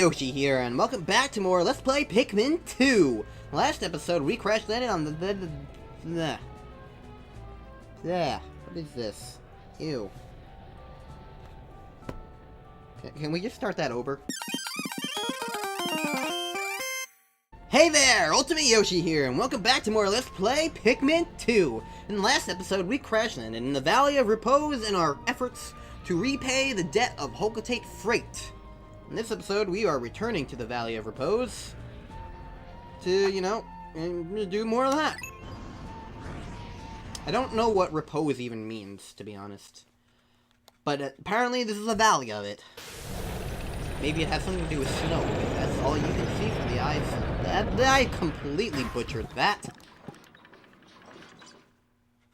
Yoshi here, and welcome back to more Let's Play Pikmin 2! Last episode, we crash landed on the what is this? Ew. Can we just start that over? Hey there! Ultimate Yoshi here, and welcome back to more Let's Play Pikmin 2! In the last episode, we crash landed in the Valley of Repose in our efforts to repay the debt of Hocotate Freight. In this episode, we are returning to the Valley of Repose to, do more of that. I don't know what repose even means, to be honest. But apparently this is a valley of it. Maybe it has something to do with snow, because that's all you can see from the eyes. I completely butchered that.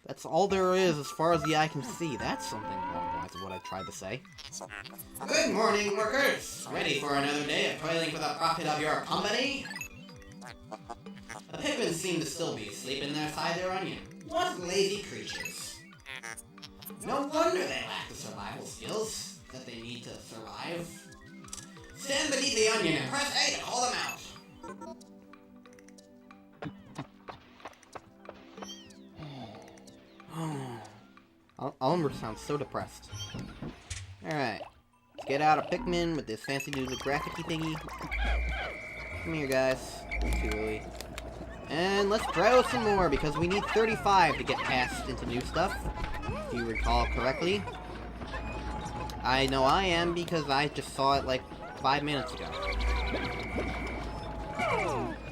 That's all there is as far as the eye can see. That's something along the lines of what I tried to say. Good morning, workers! Ready for another day of toiling for the profit of your company? The Pikmin seem to still be asleep inside their onion. What lazy creatures. No wonder they lack the survival skills that they need to survive. Stand beneath the onion and press A to call them out. Oliver sounds so depressed. Alright. Let's get out of Pikmin with this fancy new graphic-y thingy. Come here, guys. Too early. And let's browse some more, because we need 35 to get passed into new stuff. If you recall correctly. I know I am, because I just saw it like 5 minutes ago.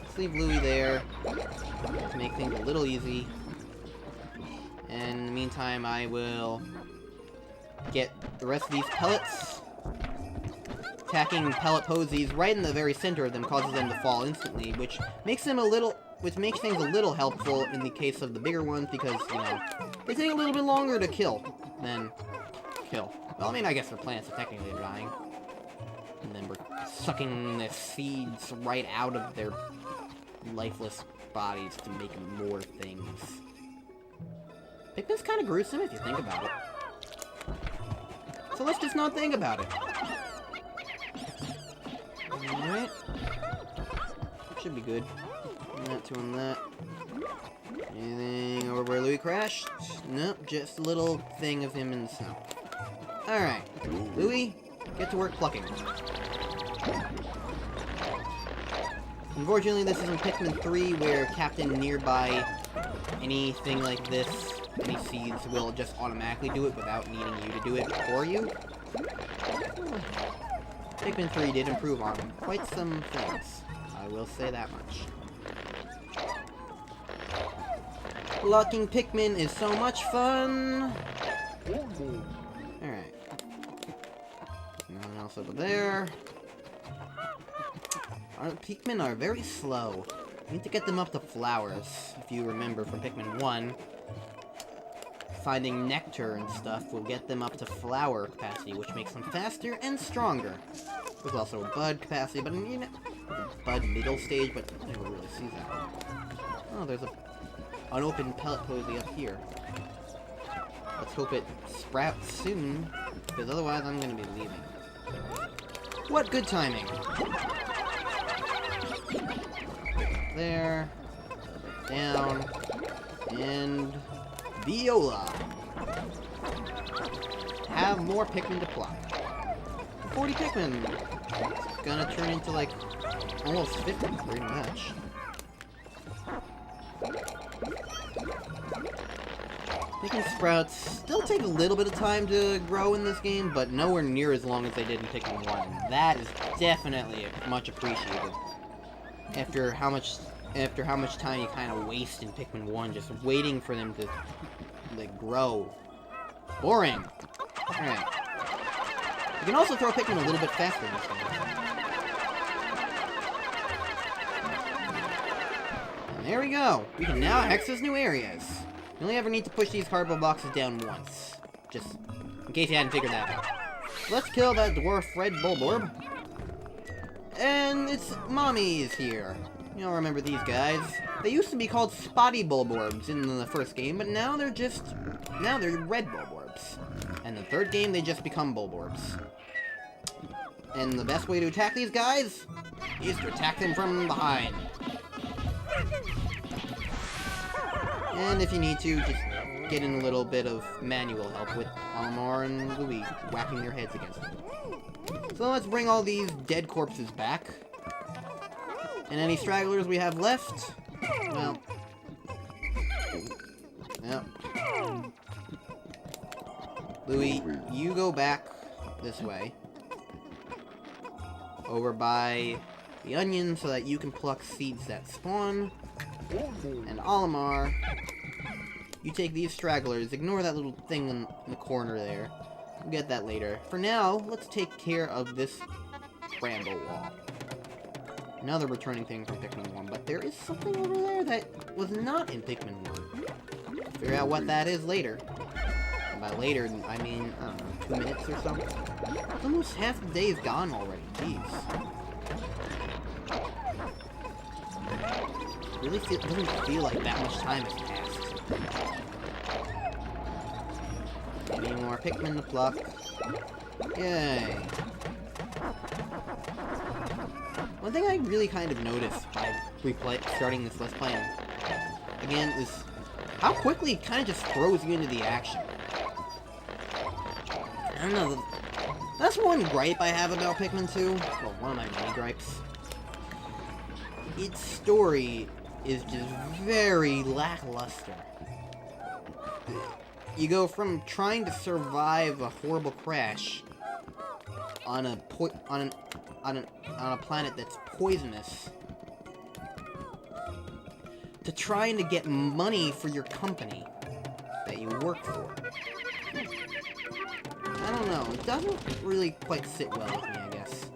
Let's leave Louie there to make things a little easy. And in the meantime, I will get the rest of these pellets. Attacking pellet posies right in the very center of them causes them to fall instantly, which makes things a little helpful in the case of the bigger ones, because, they take a little bit longer to kill than kill. Well, I mean, I guess they're plants, so technically they're dying. And then we're sucking the seeds right out of their lifeless bodies to make more things. Pikmin's kind of gruesome if you think about it. So let's just not think about it. Alright. Should be good. Not doing that. Anything over where Louie crashed? Nope, just a little thing of him in the snow. Alright. Louie, get to work plucking. Unfortunately, this isn't Pikmin 3 where Captain Nearby anything like this, any seeds, will just automatically do it without needing you to do it for you. Pikmin 3 did improve on quite some things. I will say that much. Locking Pikmin is so much fun! Alright. Nothing else over there. Our Pikmin are very slow. We need to get them up to flowers. If you remember from Pikmin 1, finding nectar and stuff will get them up to flower capacity, which makes them faster and stronger. There's also a bud capacity, but bud middle stage, but I never really see that. Oh, there's a unopened pellet posy up here. Let's hope it sprouts soon, because otherwise I'm gonna be leaving. What good timing! There, down, and Viola. Have more Pikmin to pluck. 40 Pikmin. It's gonna turn into like almost 50 pretty much. Pikmin sprouts still take a little bit of time to grow in this game, but nowhere near as long as they did in Pikmin 1. That is definitely much appreciated. After how much time you kind of waste in Pikmin 1 just waiting for them to, like, grow. Boring! Alright. You can also throw Pikmin a little bit faster in this game. And there we go! We can now access new areas. You only ever need to push these cardboard boxes down once. Just in case you hadn't figured that out. Let's kill that dwarf red Bulborb. And its mommy is here. You'll remember these guys. They used to be called Spotty Bulborbs in the first game, but now they're red Bulborbs. And the third game, they just become Bulborbs. And the best way to attack these guys is to attack them from behind. And if you need to, just get in a little bit of manual help with Olimar and Louie whacking their heads against them. So let's bring all these dead corpses back. And any stragglers we have left, well... Yep. Louie, you go back this way. Over by the onion so that you can pluck seeds that spawn. And Olimar, you take these stragglers. Ignore that little thing in the corner there. We'll get that later. For now, let's take care of this bramble wall. Another returning thing from Pikmin 1, but there is something over there that was not in Pikmin 1. Figure out what that is later. And by later, I mean, I don't know, 2 minutes or so? It's almost half the day is gone already, jeez. Really doesn't feel like that much time has passed. Any more Pikmin to pluck. Yay. One thing I really kind of noticed by starting this Let's Play again is how quickly it kind of just throws you into the action. I don't know, that's one gripe I have about Pikmin 2. Well, one of my many gripes. Its story is just very lackluster. You go from trying to survive a horrible crash on a planet that's poisonous to trying to get money for your company that you work for. I don't know, it doesn't really quite sit well with me, I guess.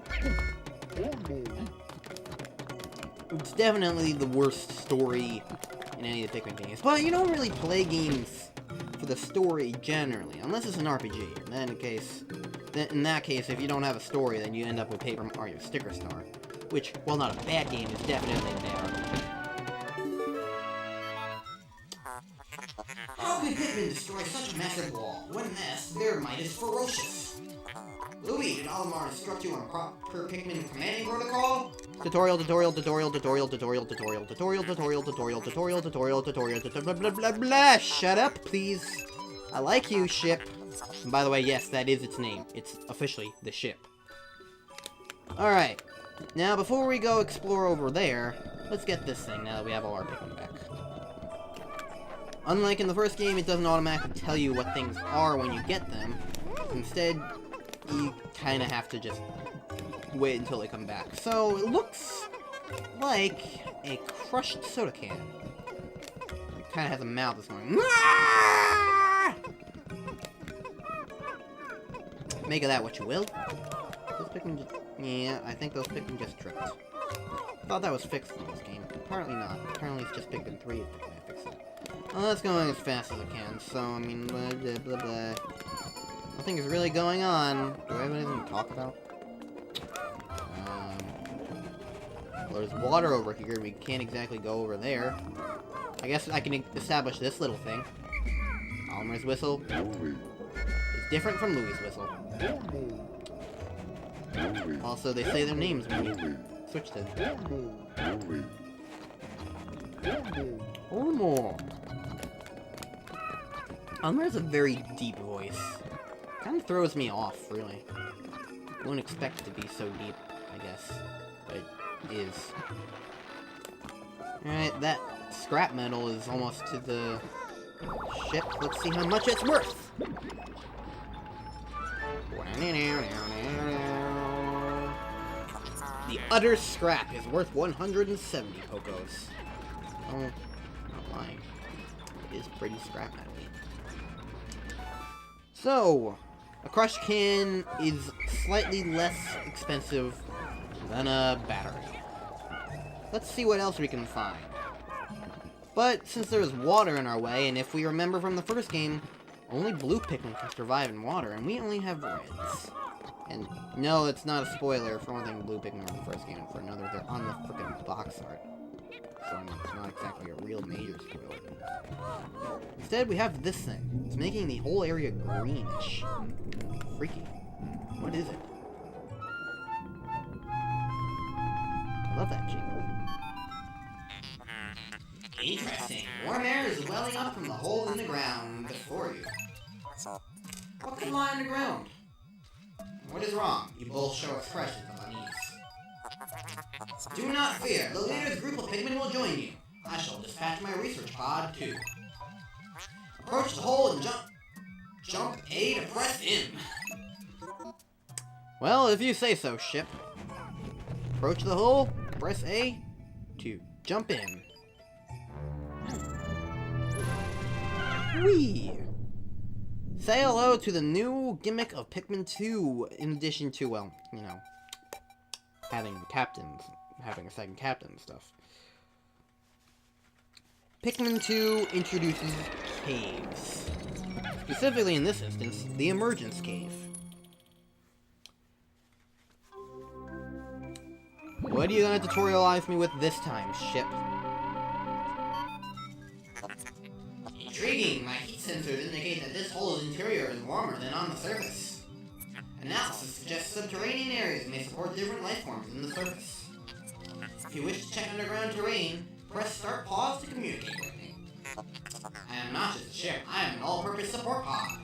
It's definitely the worst story in any of the Pikmin games, but you don't really play games for the story generally, unless it's an RPG. And then in that case, if you don't have a story, then you end up with Paper Mario Sticker Star, which, while not a bad game, is definitely bad. How could Pikmin destroy such a massive wall? What mess? Their might is ferocious. Louie, did Olimar instruct you on proper Pikmin commanding protocol? Tutorial, tutorial, tutorial, tutorial, tutorial, tutorial, tutorial, tutorial, tutorial, tutorial, tutorial, tutorial, tutorial, blah, blah, blah. Shut up, please. I like you, ship. And by the way, yes, that is its name. It's officially the ship. Alright. Now, before we go explore over there, let's get this thing now that we have all our Pikmin back. Unlike in the first game, it doesn't automatically tell you what things are when you get them. Instead, you kind of have to just wait until they come back. So, it looks like a crushed soda can. It kind of has a mouth that's going... Aah! Make of that what you will. Those Pikmin just... Yeah, I think those Pikmin just tripped. Thought that was fixed in this game. Apparently not. Apparently it's just Pikmin 3 that fixed it. Well, that's going as fast as it can, so, I mean, blah, blah, blah, blah. Nothing is really going on. Do I have anything to talk about? Well, there's water over here. We can't exactly go over there. I guess I can establish this little thing. Olimar's whistle is different from Louie's whistle. Also, they say their names when you switch to them. Olimar. Olimar has a very deep voice. Kind of throws me off, really. Wouldn't expect it to be so deep, I guess. But it is. Alright, that scrap metal is almost to the ship. Let's see how much it's worth! The utter scrap is worth 170 Pokos. Oh, I'm not lying. It is pretty scrap metal. So, a crushed can is slightly less expensive than a battery. Let's see what else we can find. But since there's water in our way, and if we remember from the first game, only blue Pikmin can survive in water, and we only have reds. And no, it's not a spoiler. For one thing, blue Pikmin were in the first game, and for another, they're on the frickin' box art. So I mean, it's not exactly a real major spoiler. Instead, we have this thing. It's making the whole area greenish. Freaky. What is it? love that jingle. Interesting. Warm air is welling up from the hole in the ground before you. What could lie underground? What is wrong? You both show expressions of unease. Do not fear. The leader's group of Pikmin will join you. I shall dispatch my research pod, too. Approach the hole and jump A to press in. Well, if you say so, ship. Approach the hole, press A to jump in. Whee! Say hello to the new gimmick of Pikmin 2, in addition to, well, you know, having a second captain and stuff. Pikmin 2 introduces caves. Specifically in this instance, the Emergence Cave. What are you gonna tutorialize me with this time, ship? Intriguing! My heat sensors indicate that this hole's interior is warmer than on the surface. Analysis suggests subterranean areas may support different life forms in the surface. If you wish to check underground terrain, press start pause to communicate with me. I am not just a ship, I am an all-purpose support pod.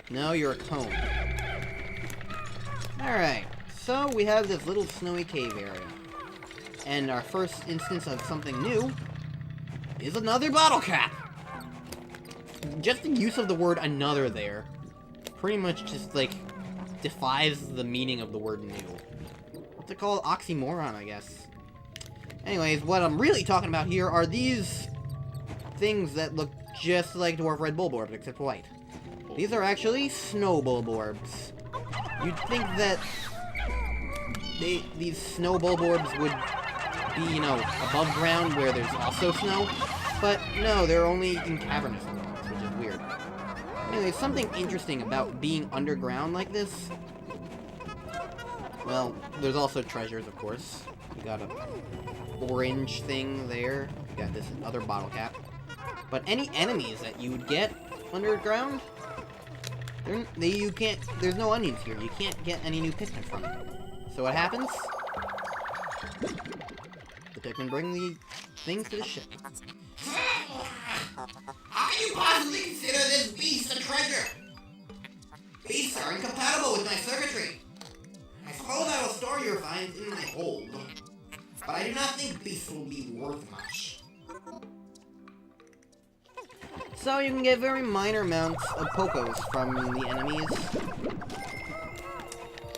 No, you're a cone. Alright, so we have this little snowy cave area. And our first instance of something new is another bottle cap! Just the use of the word another there pretty much just, like, defies the meaning of the word new. What's it called? Oxymoron, I guess. Anyways, what I'm really talking about here are these things that look just like Dwarf Red Bulborbs, except white. These are actually snow Bulborbs. You'd think that these snow Bulborbs would be, you know, above ground where there's also snow, but no, they're only in cavernous environments, which is weird. Anyway, something interesting about being underground like this. Well, there's also treasures, of course. You got a orange thing there. You got this other bottle cap. But any enemies that you would get underground, there's no onions here. You can't get any new Pikmin from it. So what happens? The Pikmin bring the things to the ship. How can you possibly consider this beast a treasure? Beasts are incompatible with my circuitry. I suppose I will store your finds in my hold, but I do not think beasts will be worth much. So you can get very minor amounts of Pokos from the enemies.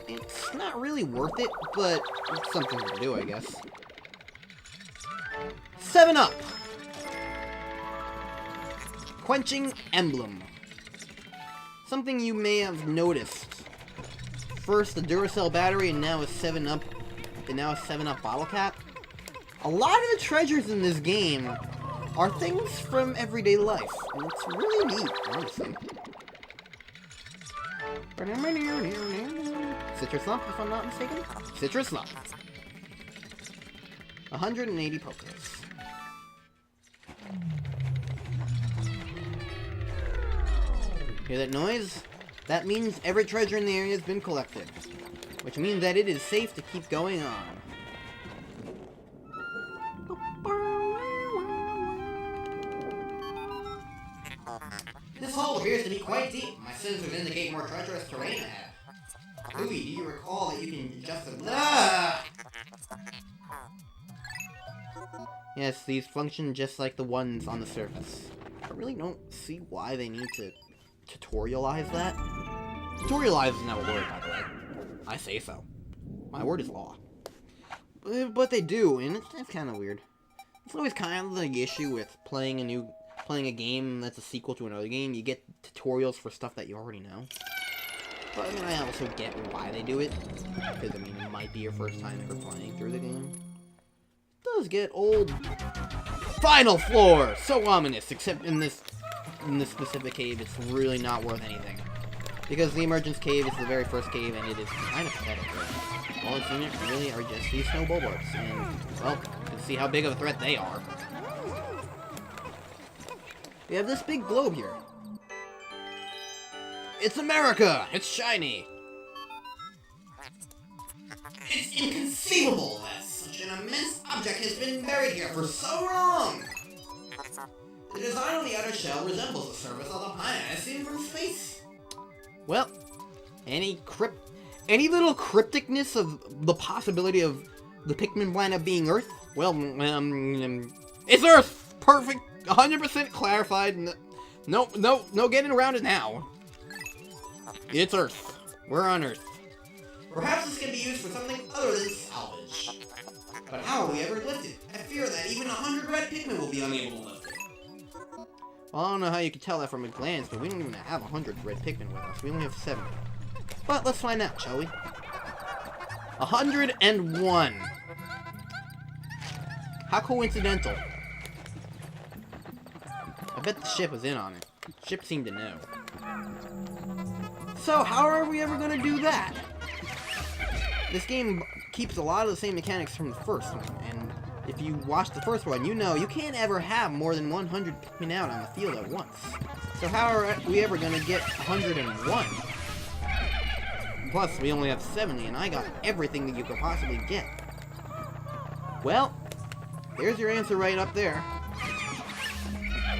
It's not really worth it, but it's something to do, I guess. 7-Up! Quenching Emblem. Something you may have noticed. First, the Duracell battery, and now a 7-Up. And now a 7-Up bottle cap. A lot of the treasures in this game are things from everyday life, and it's really neat, honestly. Citrus Lump, if I'm not mistaken? Citrus Lump. 180 Pokos. Hear that noise? That means every treasure in the area has been collected, which means that it is safe to keep going on. This hole appears to be quite deep. My sensors indicate more treacherous terrain ahead. Louie, do you recall that you can adjust the... Yes, these function just like the ones on the surface. I really don't see why they need to tutorialize that. Tutorialize is not a word, by the way. I say so. My word is law. But they do, and it's kind of weird. It's always kind of the issue with playing a game that's a sequel to another game. You get tutorials for stuff that you already know. But I mean, I also get why they do it. Because, I mean, it might be your first time ever playing through the game. It does get old. Final floor! So ominous, except in this specific cave, it's really not worth anything. Because the Emergence Cave is the very first cave, and it is kind of pathetic. All it's in it really are just these snow Bulborbs, and, well, you can see how big of a threat they are. We have this big globe here. It's America! It's shiny! It's inconceivable that such an immense object has been buried here for so long! The design on the outer shell resembles the surface of the planet as seen from space. Well, any little crypticness of the possibility of the Pikmin planet being Earth? Well, it's Earth! Perfect! 100% clarified. No getting around it now. It's Earth. We're on Earth. Perhaps this can be used for something other than salvage. But how will we ever lift it? I fear that even 100 red Pikmin will be unable to lift it. Well, I don't know how you can tell that from a glance, but we don't even have 100 red Pikmin with us. We only have 70. But let's find out, shall we? 101. How coincidental. I bet the ship was in on it. The ship seemed to know. So, how are we ever going to do that? This game keeps a lot of the same mechanics from the first one, and if you watch the first one, you know you can't ever have more than 100 Pikmin out on the field at once. So how are we ever going to get 101? Plus, we only have 70, and I got everything that you could possibly get. Well, there's your answer right up there.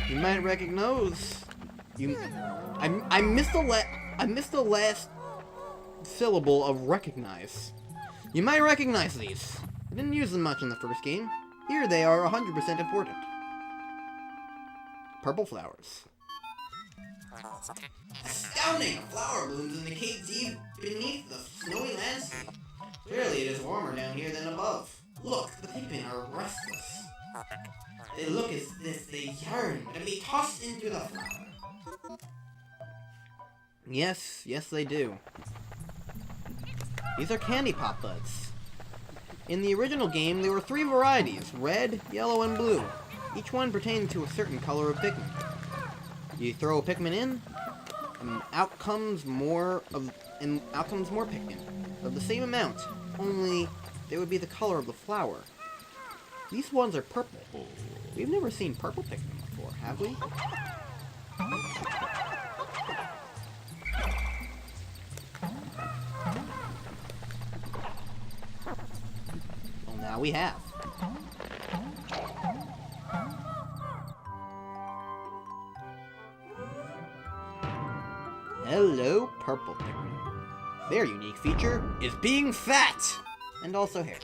You might recognize... I missed the last syllable of recognize. You might recognize these. I didn't use them much in the first game. Here they are 100% important. Purple flowers. Astounding! A flower blooms in the cave deep beneath the snowy landscape. Clearly it is warmer down here than above. Look, the Pikmin are restless. They look as if they yearn to be tossed into the flower. Yes, they do. These are candy pop buds. In the original game, there were 3 varieties, red, yellow, and blue. Each one pertained to a certain color of Pikmin. You throw a Pikmin in, and out comes more Pikmin, of the same amount, only they would be the color of the flower. These ones are purple. We've never seen purple Pikmin before, have we? Well, now we have. Hello, purple Pikmin. Their unique feature is being fat! And also hair.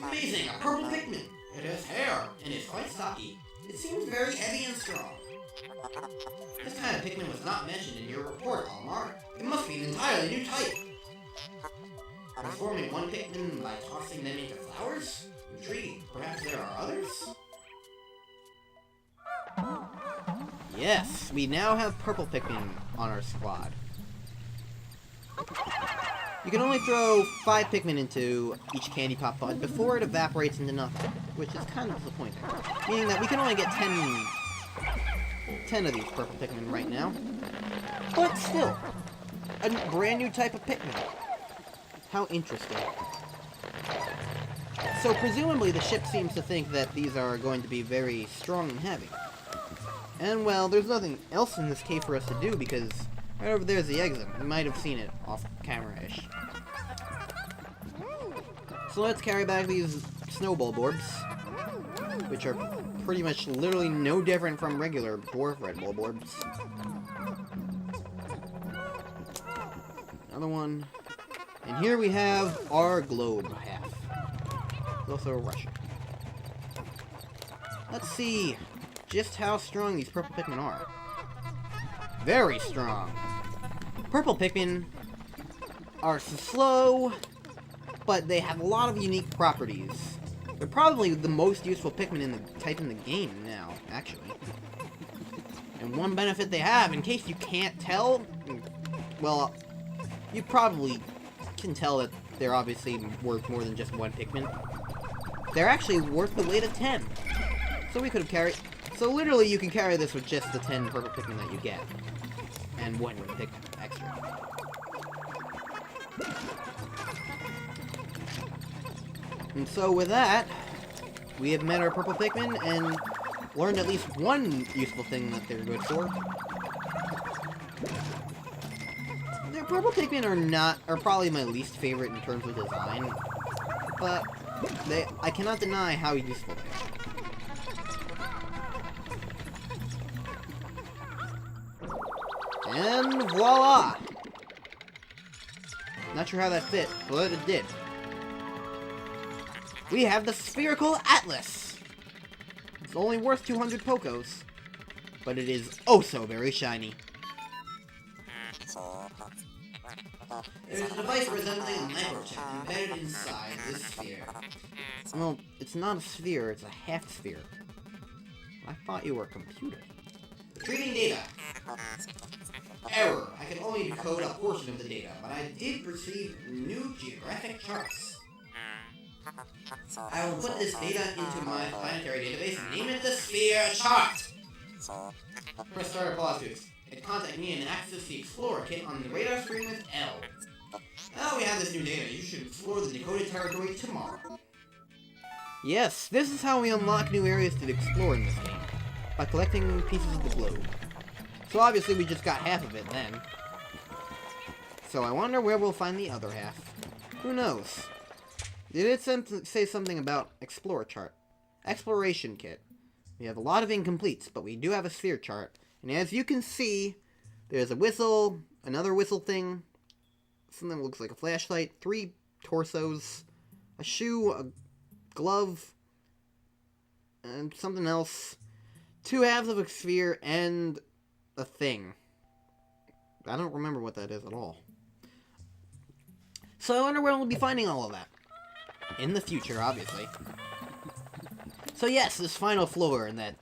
Amazing! A purple Pikmin! It has hair, and is quite stocky. It seems very heavy and strong. This kind of Pikmin was not mentioned in your report, Almar. It must be an entirely new type. Transforming one Pikmin by tossing them into flowers? Intriguing. Perhaps there are others? Yes, we now have purple Pikmin on our squad. You can only throw 5 Pikmin into each candy pop bud before it evaporates into nothing, which is kind of disappointing. Meaning that we can only get 10 of these purple Pikmin right now. But still, a brand new type of Pikmin. How interesting. So presumably the ship seems to think that these are going to be very strong and heavy. And well, there's nothing else in this cave for us to do because right over there's the exit. You might have seen it off camera-ish. So let's carry back these snowball bulbs, which are pretty much literally no different from regular dwarf red bulb orbs. Another one. And here we have our globe half. It's also Russian. Let's see just how strong these purple Pikmin are. Very strong. Purple Pikmin are slow, but they have a lot of unique properties. They're probably the most useful Pikmin in the type in the game now, actually. And one benefit they have, in case you can't tell, well, you probably can tell that they're obviously worth more than just 1 Pikmin. They're actually worth the weight of 10. So we could have carried... So literally you can carry this with just the 10 purple Pikmin that you get. And 1 red Pikmin extra. And so with that, we have met our purple Pikmin and learned at least one useful thing that they're good for. They're purple Pikmin are probably my least favorite in terms of design, but I cannot deny how useful they are. And voila! Not sure how that fit, but it did. We have the Spherical Atlas! It's only worth 200 Pokos, but it is oh so very shiny. There's a device resembling a microchip embedded inside this sphere. Well, it's not a sphere, it's a half sphere. I thought you were a computer. Retrieving data. Error. I can only decode a portion of the data, but I did receive new geographic charts. I will put this data into my planetary database and name it the Sphere Chart. Press start or pause to contact me and access the Explorer kit on the radar screen with L. Now we have this new data, you should explore the decoded territory tomorrow. Yes, this is how we unlock new areas to explore in this game. By collecting pieces of the globe. So obviously we just got half of it then. So I wonder where we'll find the other half. Who knows? Did it say something about Explorer Chart? Exploration Kit. We have a lot of incompletes, but we do have a sphere chart. And as you can see, there's a whistle, another whistle thing, something that looks like a flashlight, 3 torsos, a shoe, a glove, and something else, 2 halves of a sphere, and a thing. I don't remember what that is at all. So I wonder where we'll be finding all of that. In the future, obviously. So yes, this final floor and that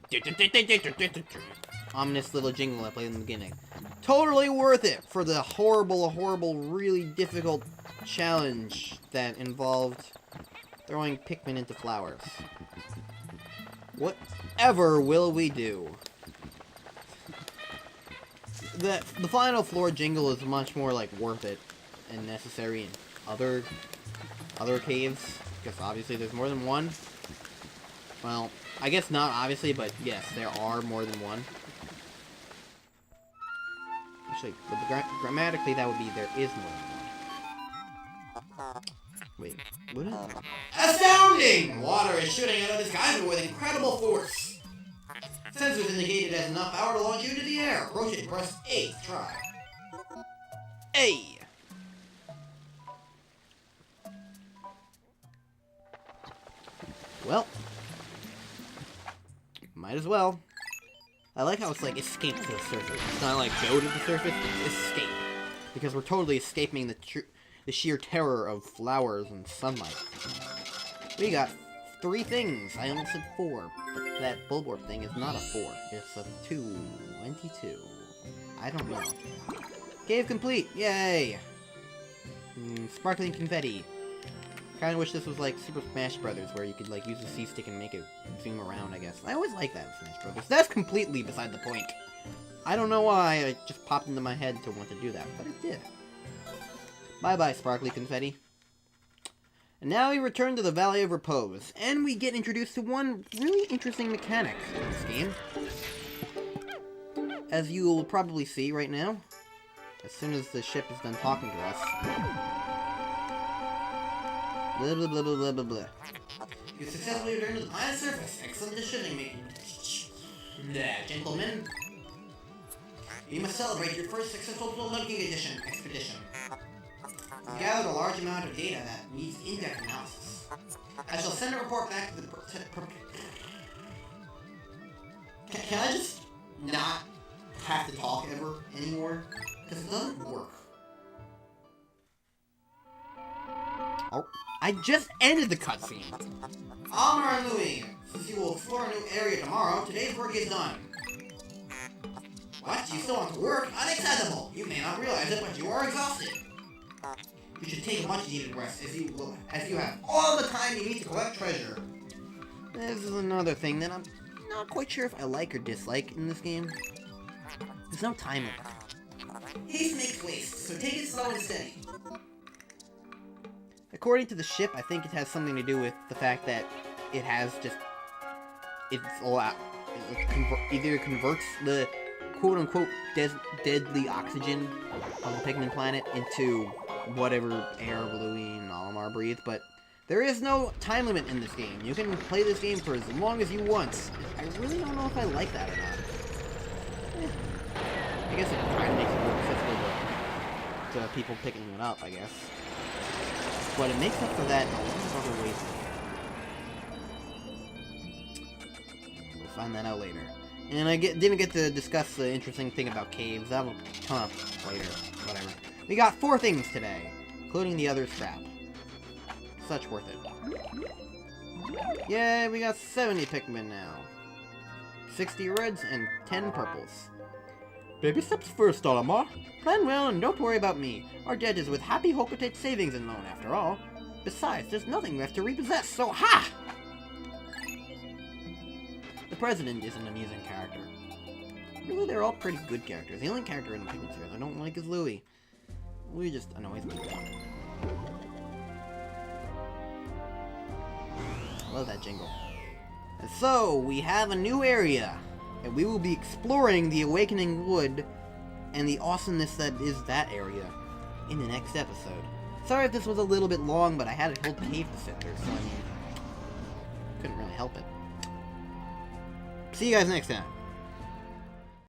ominous little jingle I played in the beginning. Totally worth it for the horrible, really difficult challenge that involved throwing Pikmin into flowers. Whatever will we do? The final floor jingle is much more like worth it and necessary in other caves, because obviously there's more than one. Well, I guess not obviously, but yes, there are more than one. Actually, grammatically that would be there is more than one. Wait, what is that? Astounding! Water is shooting out of this geyser with incredible force. Sensors indicate it has enough power to launch you into the air. Approach it and press A to try. A. Well, might as well. I like how it's like escape to the surface. It's not like go to the surface, it's escape. Because we're totally escaping the sheer terror of flowers and sunlight. We got 3 things. I almost said 4, but that bulborb thing is not a 4. It's a 22. I don't know. Cave complete! Yay! Sparkling confetti. Kinda wish this was like Super Smash Brothers, where you could like use the C-stick and make it zoom around, I guess. I always like that in Smash Brothers. That's completely beside the point. I don't know why it just popped into my head to want to do that, but it did. Bye-bye, sparkly confetti. And now we return to the Valley of Repose, and we get introduced to one really interesting mechanic in this game. As you will probably see right now, as soon as the ship is done talking to us. Blah blah blah blah blah blah blah. You successfully returned to the planet's surface. Excellent decision making. Gentlemen. You must celebrate your first successful looking expedition. You've gathered a large amount of data that needs in-depth analysis. I shall send a report back to the... Can I just not have to talk ever anymore? Because it doesn't work. Oh, I just ended the cutscene. Almar and Louie, since you will explore a new area tomorrow, today's work is done. What? You still want to work? Unacceptable! You may not realize it, but you are exhausted. You should take a much-needed rest, as you have all the time you need to collect treasure. This is another thing that I'm not quite sure if I like or dislike in this game. There's no time limit. Haste makes waste, so take it slow and steady. According to the ship, I think it has something to do with the fact that it either converts the quote-unquote deadly oxygen of the Pikmin planet into whatever air Bluey and Olimar breathe, but there is no time limit in this game. You can play this game for as long as you want. I really don't know if I like that or not. I guess it kind of makes it more accessible to people picking it up, I guess. But it makes up for that in a lot of other ways. We'll find that out later. And I didn't get to discuss the interesting thing about caves. That will come up later. Whatever. We got 4 things today, including the other scrap. Such worth it. Yay, we got 70 Pikmin now. 60 reds and 10 purples. Baby steps first, Olimar. Plan well and don't worry about me. Our debt is with Happy Hocotate Savings and Loan, after all. Besides, there's nothing left to repossess, so ha! The President is an amusing character. Really, they're all pretty good characters. The only character in the Pikmin series I don't like is Louie. Louie just annoys me. I love that jingle. And so, we have a new area. And we will be exploring the Awakening Wood and the awesomeness that is that area in the next episode. Sorry if this was a little bit long, but I had a whole cave to sit through, so I mean, couldn't really help it. See you guys next time.